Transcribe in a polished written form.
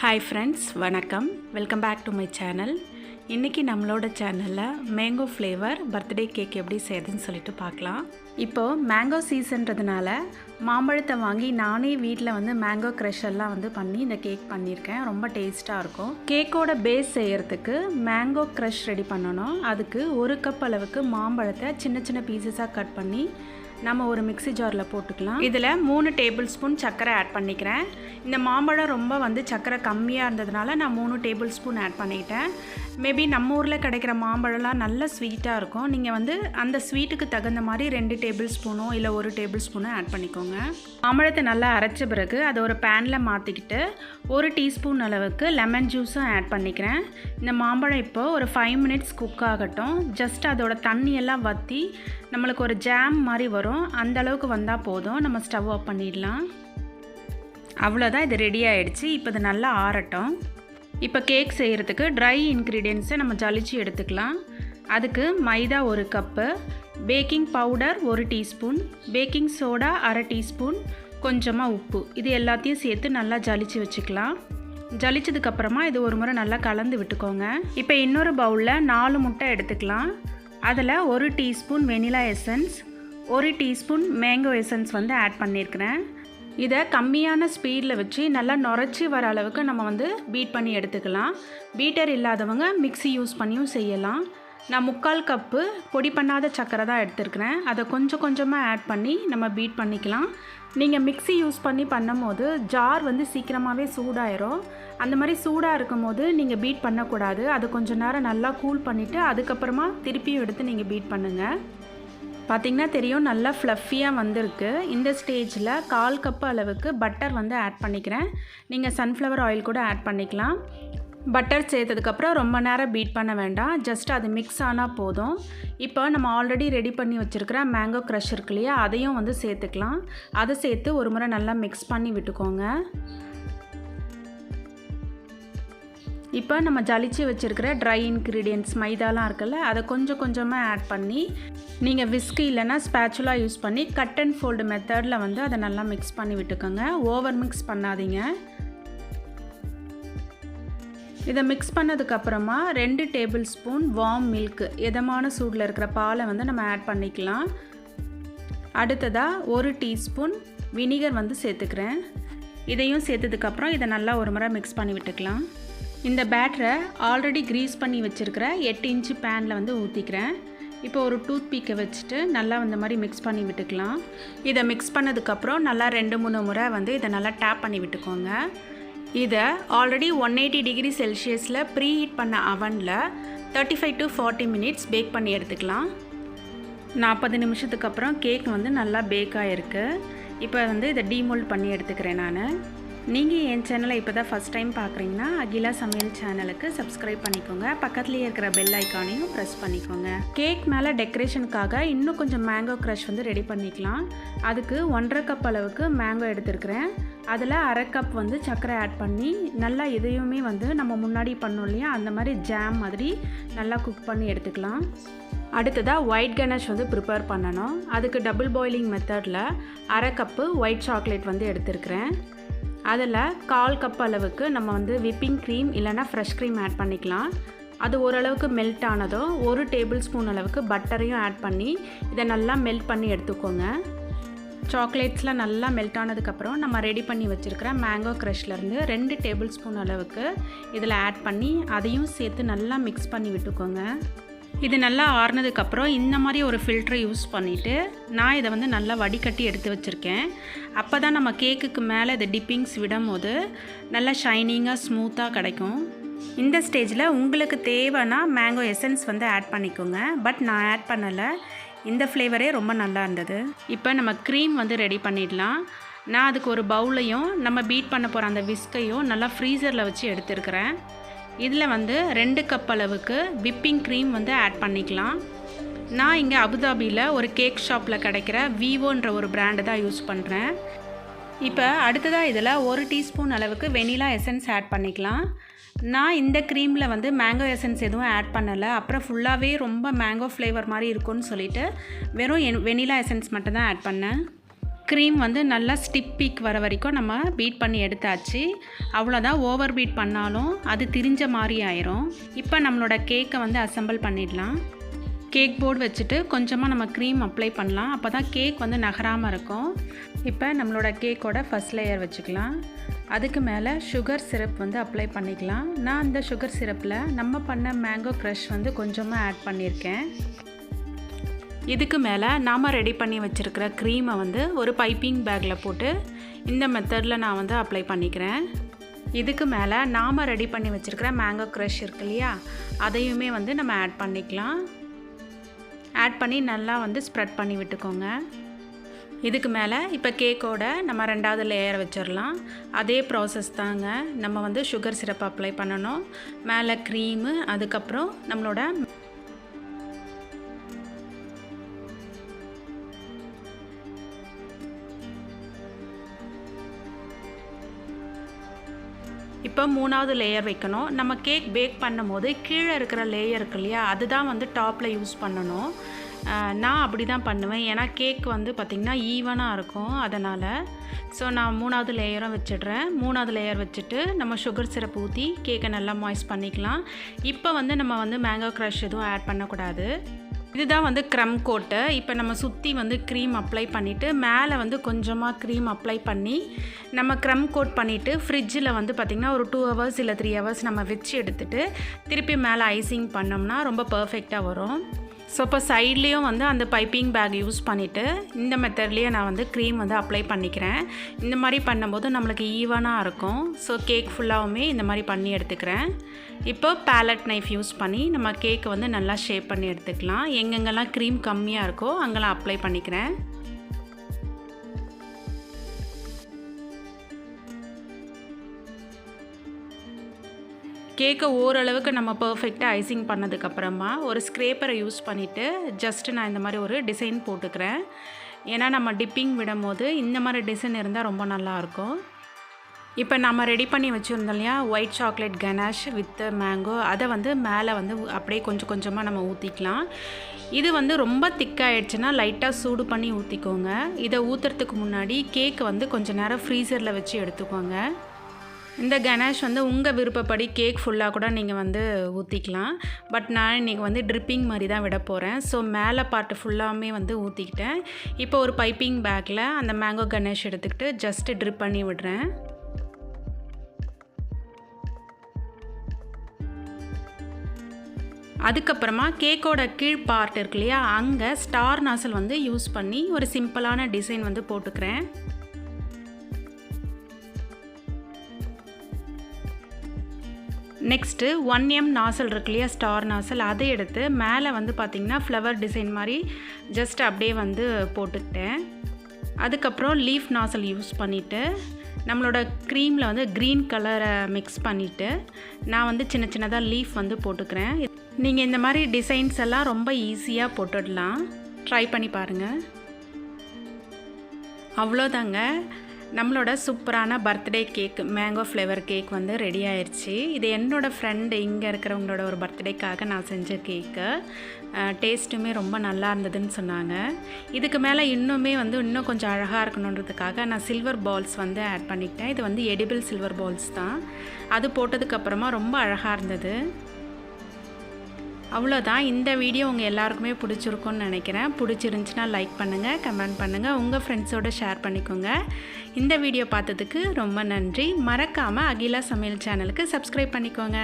Hi friends, வணக்கம். Welcome back to my channel. இன்றைக்கி நம்மளோட சேனலில் மேங்கோ ஃப்ளேவர் பர்த்டே கேக் எப்படி செய்யுதுன்னு சொல்லிட்டு பார்க்கலாம். இப்போது மேங்கோ சீசன்றதுனால மாம்பழத்தை வாங்கி நானே வீட்டில் வந்து மேங்கோ க்ரஷ் எல்லாம் வந்து பண்ணி இந்த கேக் பண்ணியிருக்கேன். ரொம்ப டேஸ்ட்டாக இருக்கும். கேக்கோட பேஸ் செய்கிறதுக்கு மேங்கோ க்ரஷ் ரெடி பண்ணணும். அதுக்கு 1 கப் அளவுக்கு மாம்பழத்தை சின்ன சின்ன பீசஸாக கட் பண்ணி நம்ம ஒரு மிக்ஸி ஜாரில் போட்டுக்கலாம். இதில் 3 டேபிள் ஸ்பூன் சர்க்கரை ஆட் பண்ணிக்கிறேன். இந்த மாம்பழம் ரொம்ப வந்து சர்க்கரை கம்மியாக இருந்ததுனால நான் 3 டேபிள் ஸ்பூன் ஆட் பண்ணிக்கிட்டேன். மேபி நம்ம ஊரில் கிடைக்கிற மாம்பழம்லாம் நல்ல ஸ்வீட்டாக இருக்கும். நீங்கள் வந்து அந்த ஸ்வீட்டுக்கு தகுந்த மாதிரி 2 டேபிள் ஸ்பூனோ இல்லை 1 டேபிள் ஸ்பூனோ ஆட் பண்ணிக்கோங்க. மாம்பழத்தை நல்லா அரைச்ச பிறகு அதை ஒரு பேனில் மாற்றிக்கிட்டு 1 டீஸ்பூன் அளவுக்கு லெமன் ஜூஸும் ஆட் பண்ணிக்கிறேன். இந்த மாம்பழம் இப்போ ஒரு 5 மினிட்ஸ் குக் ஆகட்டும். ஜஸ்ட் அதோட தண்ணியெல்லாம் வற்றி நம்மளுக்கு ஒரு ஜாம் மாதிரி வரும். அந்த அளவுக்கு வந்தால் போதும். நம்ம ஸ்டவ் ஆஃப் பண்ணிடலாம். அவ்வளோதான், இது ரெடி ஆகிடுச்சு. இப்போ இது நல்லா ஆறட்டும். இப்போ கேக் செய்கிறதுக்கு ட்ரை இன்க்ரீடியன்ஸை நம்ம ஜலிச்சு எடுத்துக்கலாம். அதுக்கு மைதா 1 cup, baking powder 1 teaspoon, baking soda 1/2 teaspoon, கொஞ்சமாக உப்பு, இது எல்லாத்தையும் சேர்த்து நல்லா ஜலிச்சு வச்சுக்கலாம். ஜலிச்சதுக்கப்புறமா இது ஒரு முறை நல்லா கலந்து விட்டுக்கோங்க. இப்போ இன்னொரு பவுலில் 4 முட்டை எடுத்துக்கலாம். அதில் 1 teaspoon vanilla essence, 1 teaspoon mango essence வந்து ஆட் பண்ணியிருக்கிறேன். இதை கம்மியான ஸ்பீடில் வச்சு நல்லா நுரைச்சி வர அளவுக்கு நம்ம வந்து பீட் பண்ணி எடுத்துக்கலாம். பீட்டர் இல்லாதவங்க மிக்ஸி யூஸ் பண்ணியும் செய்யலாம். நான் 3/4 கப்பு பொடி பண்ணாத சர்க்கரை தான் எடுத்துருக்கிறேன். அதை கொஞ்சம் கொஞ்சமாக ஆட் பண்ணி நம்ம பீட் பண்ணிக்கலாம். நீங்கள் மிக்ஸி யூஸ் பண்ணி பண்ணும்போது ஜார் வந்து சீக்கிரமாகவே சூடாயிரும். அந்த மாதிரி சூடாக இருக்கும் போது நீங்கள் பீட் பண்ணக்கூடாது. அது கொஞ்சம் நேரம் நல்லா கூல் பண்ணிவிட்டு அதுக்கப்புறமா திருப்பியும் எடுத்து நீங்கள் பீட் பண்ணுங்கள். பார்த்திங்கன்னா தெரியும், நல்லா ஃப்ளஃபியாக வந்திருக்கு. இந்த ஸ்டேஜில் 1/4 கப்பு அளவுக்கு பட்டர் வந்து ஆட் பண்ணிக்கிறேன். நீங்கள் சன்ஃப்ளவர் ஆயில் கூட ஆட் பண்ணிக்கலாம். பட்டர் சேர்த்ததுக்கப்புறம் ரொம்ப நேரம் பீட் பண்ண வேண்டாம். ஜஸ்ட் அது மிக்ஸ் ஆனால் போதும். இப்போ நம்ம ஆல்ரெடி ரெடி பண்ணி வச்சுருக்கிற மேங்கோ க்ரஷ் இருக்கு இல்லையா, அதையும் வந்து சேர்த்துக்கலாம். அதை சேர்த்து ஒரு முறை நல்லா மிக்ஸ் பண்ணி விட்டுக்கோங்க. இப்போ நம்ம ஜலிச்சு வச்சுருக்கிற ட்ரை இன்க்ரீடியன்ட்ஸ் மைதாலாம் இருக்குல்ல, அதை கொஞ்சம் கொஞ்சமாக ஆட் பண்ணி நீங்கள் விஸ்கு இல்லைனா ஸ்பேச்சுலா யூஸ் பண்ணி கட் அண்ட் ஃபோல்டு மெத்தடில் வந்து அதை நல்லா மிக்ஸ் பண்ணி விட்டுக்கோங்க. ஓவர் மிக்ஸ் பண்ணாதீங்க. இதை மிக்ஸ் பண்ணதுக்கப்புறமா 2 டேபிள் ஸ்பூன் வார்ம் மில்க், இதமான சூடில் இருக்கிற பாலை வந்து நம்ம ஆட் பண்ணிக்கலாம். அடுத்ததாக 1 டீஸ்பூன் வினிகர் வந்து சேர்த்துக்கிறேன். இதையும் சேர்த்ததுக்கப்புறம் இதை நல்லா ஒரு முறை மிக்ஸ் பண்ணி விட்டுக்கலாம். இந்த பேட்டரை ஆல்ரெடி க்ரீஸ் பண்ணி வச்சுருக்கிற 8 இன்ச்சு பேனில் வந்து ஊற்றிக்கிறேன். இப்போ ஒரு டூத் பீக்கை வச்சுட்டு நல்லா இந்த மாதிரி மிக்ஸ் பண்ணி விட்டுக்கலாம். இதை மிக்ஸ் பண்ணதுக்கப்புறம் நல்லா 2-3 முறை வந்து இதை நல்லா டேப் பண்ணி விட்டுக்கோங்க. இதை ஆல்ரெடி 180 டிகிரி செல்சியஸில் ப்ரீ ஹீட் பண்ண அவனில் 35 to 40 மினிட்ஸ் பேக் பண்ணி எடுத்துக்கலாம். 40 நிமிஷத்துக்கு அப்புறம் கேக் வந்து நல்லா பேக் ஆகிருக்கு. இப்போ வந்து இதை டீமோல்ட் பண்ணி எடுத்துக்கிறேன் நான். நீங்கள் என் சேனலை இப்போ தான் ஃபஸ்ட் டைம் பார்க்குறீங்கன்னா அகிலா சமையல் சேனலுக்கு சப்ஸ்கிரைப் பண்ணிக்கோங்க. பக்கத்துலேயே இருக்கிற பெல் ஐக்கானையும் ப்ரெஸ் பண்ணிக்கோங்க. கேக் மேலே டெக்கரேஷனுக்காக இன்னும் கொஞ்சம் மேங்கோ க்ரஷ் வந்து ரெடி பண்ணிக்கலாம். அதுக்கு 1/2 கப் அளவுக்கு மேங்கோ எடுத்துருக்கிறேன். அதில் 1/2 கப் வந்து சர்க்கரை ஆட் பண்ணி நல்லா இதையுமே வந்து நம்ம முன்னாடி பண்ணோம் இல்லையா, அந்த மாதிரி ஜாம் மாதிரி நல்லா குக் பண்ணி எடுத்துக்கலாம். அடுத்ததாக ஒயிட் கனாஷ் வந்து ப்ரிப்பேர் பண்ணணும். அதுக்கு டபுள் பாயிலிங் மெத்தடில் 1/2 கப்பு ஒயிட் சாக்லேட் வந்து எடுத்துருக்கிறேன். அதில் 1/4 கப் அளவுக்கு நம்ம வந்து விப்பிங் க்ரீம் இல்லைனா ஃப்ரெஷ் க்ரீம் ஆட் பண்ணிக்கலாம். அது ஓரளவுக்கு மெல்ட் ஆனதும் 1 டேபிள் ஸ்பூன் அளவுக்கு பட்டரையும் ஆட் பண்ணி இதை நல்லா மெல்ட் பண்ணி எடுத்துக்கோங்க. சாக்லேட்ஸ்லாம் நல்லா மெல்ட் ஆனதுக்கப்புறம் நம்ம ரெடி பண்ணி வச்சுருக்கிற மேங்கோ க்ரஷ்லேருந்து 2 டேபிள் ஸ்பூன் அளவுக்கு இதில் ஆட் பண்ணி அதையும் சேர்த்து நல்லா மிக்ஸ் பண்ணி விட்டுக்கோங்க. இது நல்லா ஆறுனதுக்கப்புறம் இந்த மாதிரி ஒரு ஃபில்டரை யூஸ் பண்ணிவிட்டு நான் இதை வந்து நல்லா வடிகட்டி எடுத்து வச்சுருக்கேன். அப்போ தான் நம்ம கேக்குக்கு மேலே இதை டிப்பிங்ஸ் விடும் போது நல்லா ஷைனிங்காக ஸ்மூத்தாக கிடைக்கும். இந்த ஸ்டேஜில் உங்களுக்கு தேவைன்னா மேங்கோ எசன்ஸ் வந்து ஆட் பண்ணிக்கோங்க. பட் நான் ஆட் பண்ணலை. இந்த ஃப்ளேவரே ரொம்ப நல்லா இருந்தது. இப்போ நம்ம க்ரீம் வந்து ரெடி பண்ணிடலாம். நான் அதுக்கு ஒரு பவுலையும் நம்ம பீட் பண்ண போகிற அந்த விஸ்கையும் நல்லா ஃப்ரீசரில் வச்சு எடுத்துருக்கிறேன். இதில் வந்து 2 கப் அளவுக்கு விப்பிங் க்ரீம் வந்து ஆட் பண்ணிக்கலாம். நான் இங்கே அபுதாபியில் ஒரு கேக் ஷாப்பில் கிடைக்கிற விவோன்ற ஒரு பிராண்டு தான் யூஸ் பண்ணுறேன். இப்போ அடுத்ததாக இதில் 1 டீஸ்பூன் அளவுக்கு வெனிலா எசன்ஸ் ஆட் பண்ணிக்கலாம். நான் இந்த க்ரீமில் வந்து மேங்கோ எசன்ஸ் எதுவும் ஆட் பண்ணலை. அப்புறம் ஃபுல்லாகவே ரொம்ப மேங்கோ ஃப்ளேவர் மாதிரி இருக்கும்னு சொல்லிவிட்டு வெறும் வெனிலா எசன்ஸ் மட்டும் தான் ஆட் பண்ணேன். க்ரீம் வந்து நல்லா ஸ்டிப்பிக் வர வரைக்கும் நம்ம பீட் பண்ணி எடுத்தாச்சு. அவ்வளோதான், ஓவர் பீட் பண்ணாலும் அது திரிஞ்ச மாதிரி ஆயிரும். இப்போ நம்மளோட கேக்கை வந்து அசெம்பிள் பண்ணிடலாம். கேக் போர்டு வச்சுட்டு கொஞ்சமாக நம்ம க்ரீம் அப்ளை பண்ணலாம். அப்போ தான் கேக் வந்து நகராமல் இருக்கும். இப்போ நம்மளோட கேக்கோட ஃபஸ்ட் லேயர் வச்சுக்கலாம். அதுக்கு மேலே சுகர் சிரப் வந்து அப்ளை பண்ணிக்கலாம். நான் இந்த சுகர் சிரப்பில் நம்ம பண்ண மேங்கோ க்ரஷ் வந்து கொஞ்சமாக ஆட் பண்ணியிருக்கேன். இதுக்கு மேலே நாம் ரெடி பண்ணி வச்சுருக்கிற க்ரீமை வந்து ஒரு பைப்பிங் பேக்கில் போட்டு இந்த மெத்தடில் நான் வந்து அப்ளை பண்ணிக்கிறேன். இதுக்கு மேலே நாம் ரெடி பண்ணி வச்சுருக்கிற மேங்கோ க்ரஷ் இருக்கு இல்லையா, அதையுமே வந்து நம்ம ஆட் பண்ணிக்கலாம். ஆட் பண்ணி நல்லா வந்து ஸ்ப்ரெட் பண்ணி விட்டுக்கோங்க. இதுக்கு மேலே இப்போ கேக்கோட நம்ம 2வது லேயர் வச்சிடலாம். அதே ப்ராசஸ் தாங்க. நம்ம வந்து சுகர் சிரப் அப்ளை பண்ணணும், மேலே க்ரீமு, அதுக்கப்புறம் நம்மளோட இப்போ 3வது லேயர் வைக்கணும். நம்ம கேக் பேக் பண்ணும்போது கீழே இருக்கிற லேயர் இருக்கு இல்லையா, அதுதான் வந்து டாப்பில் யூஸ் பண்ணணும். நான் அப்படி தான் பண்ணுவேன். ஏன்னா கேக் வந்து பார்த்திங்கன்னா ஈவனாக இருக்கும், அதனால். ஸோ நான் 3வது லேயரும் வச்சிடுறேன். 3வது லேயர் வச்சுட்டு நம்ம சுகர் சிரப் ஊற்றி கேக்கை நல்லா மாய்ஸ் பண்ணிக்கலாம். இப்போ வந்து நம்ம வந்து மேங்கோ க்ரஷ் எதுவும் ஆட் பண்ணக்கூடாது. இதுதான் வந்து க்ரம் கோட்டு. இப்போ நம்ம சுற்றி வந்து க்ரீம் அப்ளை பண்ணிவிட்டு மேலே வந்து கொஞ்சமாக க்ரீம் அப்ளை பண்ணி நம்ம க்ரம் கோட் பண்ணிவிட்டு ஃப்ரிட்ஜில் வந்து பார்த்திங்கன்னா ஒரு 2 hours இல்லை 3 hours நம்ம வச்சு எடுத்துகிட்டு திருப்பி மேலே ஐசிங் பண்ணோம்னா ரொம்ப பர்ஃபெக்டாக வரும். ஸோ இப்போ சைட்லேயும் வந்து அந்த பைப்பிங் பேக் யூஸ் பண்ணிவிட்டு இந்த மெத்தட்லேயே நான் வந்து க்ரீம் வந்து அப்ளை பண்ணிக்கிறேன். இந்த மாதிரி பண்ணும்போது நம்மளுக்கு ஈவனாக இருக்கும். ஸோ கேக் ஃபுல்லாகவுமே இந்த மாதிரி பண்ணி எடுத்துக்கிறேன். இப்போ பேலட் நைஃப் யூஸ் பண்ணி நம்ம கேக்கை வந்து நல்லா ஷேப் பண்ணி எடுத்துக்கலாம். எங்கெங்கெல்லாம் க்ரீம் கம்மியாக இருக்கோ அங்கெல்லாம் அப்ளை பண்ணிக்கிறேன். கேக்கை ஓரளவுக்கு நம்ம பர்ஃபெக்டாக ஐசிங் பண்ணதுக்கப்புறமா ஒரு ஸ்க்ரேப்பரை யூஸ் பண்ணிவிட்டு ஜஸ்ட்டு நான் இந்த மாதிரி ஒரு டிசைன் போட்டுக்கிறேன். ஏன்னா நம்ம டிப்பிங் விடும் போது இந்த மாதிரி டிசைன் இருந்தால் ரொம்ப நல்லாயிருக்கும். இப்போ நம்ம ரெடி பண்ணி வச்சுருந்தோம் இல்லையா white chocolate ganache with mango, அதை வந்து மேலே வந்து அப்படியே கொஞ்சம் கொஞ்சமாக நம்ம ஊற்றிக்கலாம். இது வந்து ரொம்ப திக்காகிடுச்சுன்னா லைட்டாக சூடு பண்ணி ஊற்றிக்கோங்க. இதை ஊற்றுறதுக்கு முன்னாடி கேக்கு வந்து கொஞ்சம் நேரம் ஃப்ரீசரில் வச்சு எடுத்துக்கோங்க. இந்த கனாஷ் வந்து உங்கள் விருப்பப்படி கேக் ஃபுல்லாக கூட நீங்கள் வந்து ஊற்றிக்கலாம். பட் நான் இன்றைக்கி வந்து ட்ரிப்பிங் மாதிரி தான் விட போகிறேன். ஸோ மேலே பார்ட்டு ஃபுல்லாமே வந்து ஊற்றிக்கிட்டேன். இப்போ ஒரு பைப்பிங் பேக்கில் அந்த மேங்கோ கனாஷ் எடுத்துக்கிட்டு ஜஸ்ட்டு ட்ரிப் பண்ணி விடுறேன். அதுக்கப்புறமா கேக்கோட கீழ் பார்ட் இருக்கு இல்லையா, அங்கே ஸ்டார் நாசல் வந்து யூஸ் பண்ணி ஒரு சிம்பிளான டிசைன் வந்து போட்டுக்கிறேன். நெக்ஸ்ட்டு 1M நாசல் இருக்கு இல்லையா, ஸ்டார் நாசல், அதை எடுத்து மேலே வந்து பார்த்திங்கன்னா ஃப்ளவர் டிசைன் மாதிரி ஜஸ்ட் அப்படியே வந்து போட்டுக்கிட்டேன். அதுக்கப்புறம் லீஃப் நாசல் யூஸ் பண்ணிவிட்டு நம்மளோட க்ரீமில் வந்து க்ரீன் கலரை மிக்ஸ் பண்ணிவிட்டு நான் வந்து சின்ன சின்னதாக லீஃப் வந்து போட்டுக்கிறேன். நீங்கள் இந்த மாதிரி டிசைன்ஸ் எல்லாம் ரொம்ப ஈஸியாக போட்டுடலாம். ட்ரை பண்ணி பாருங்கள். அவ்வளோதாங்க, நம்மளோட சூப்பரான birthday cake, mango flavour cake வந்து ரெடி ஆயிடுச்சு. இது என்னோடய ஃப்ரெண்டு இங்கே இருக்கிறவங்களோட ஒரு பர்த்டேக்காக நான் செஞ்ச கேக்கு. டேஸ்ட்டுமே ரொம்ப நல்லா இருந்ததுன்னு சொன்னாங்க. இதுக்கு மேலே இன்னும் கொஞ்சம் அழகாக இருக்கணுன்றதுக்காக நான் சில்வர் பால்ஸ் வந்து ஆட் பண்ணிக்கிட்டேன். இது வந்து எடிபிள் சில்வர் பால்ஸ் தான். அது போட்டதுக்கப்புறமா ரொம்ப அழகாக இருந்தது. அவ்வளோதான். இந்த வீடியோ உங்கள் எல்லாருக்குமே பிடிச்சிருக்குன்னு நினைக்கிறேன். பிடிச்சிருந்துச்சின்னா லைக் பண்ணுங்கள், கமெண்ட் பண்ணுங்கள், உங்கள் ஃப்ரெண்ட்ஸோடு ஷேர் பண்ணிக்கோங்க. இந்த வீடியோ பார்த்ததுக்கு ரொம்ப நன்றி. மறக்காமல் அகிலா சமையல் சேனலுக்கு சப்ஸ்கிரைப் பண்ணிக்கோங்க.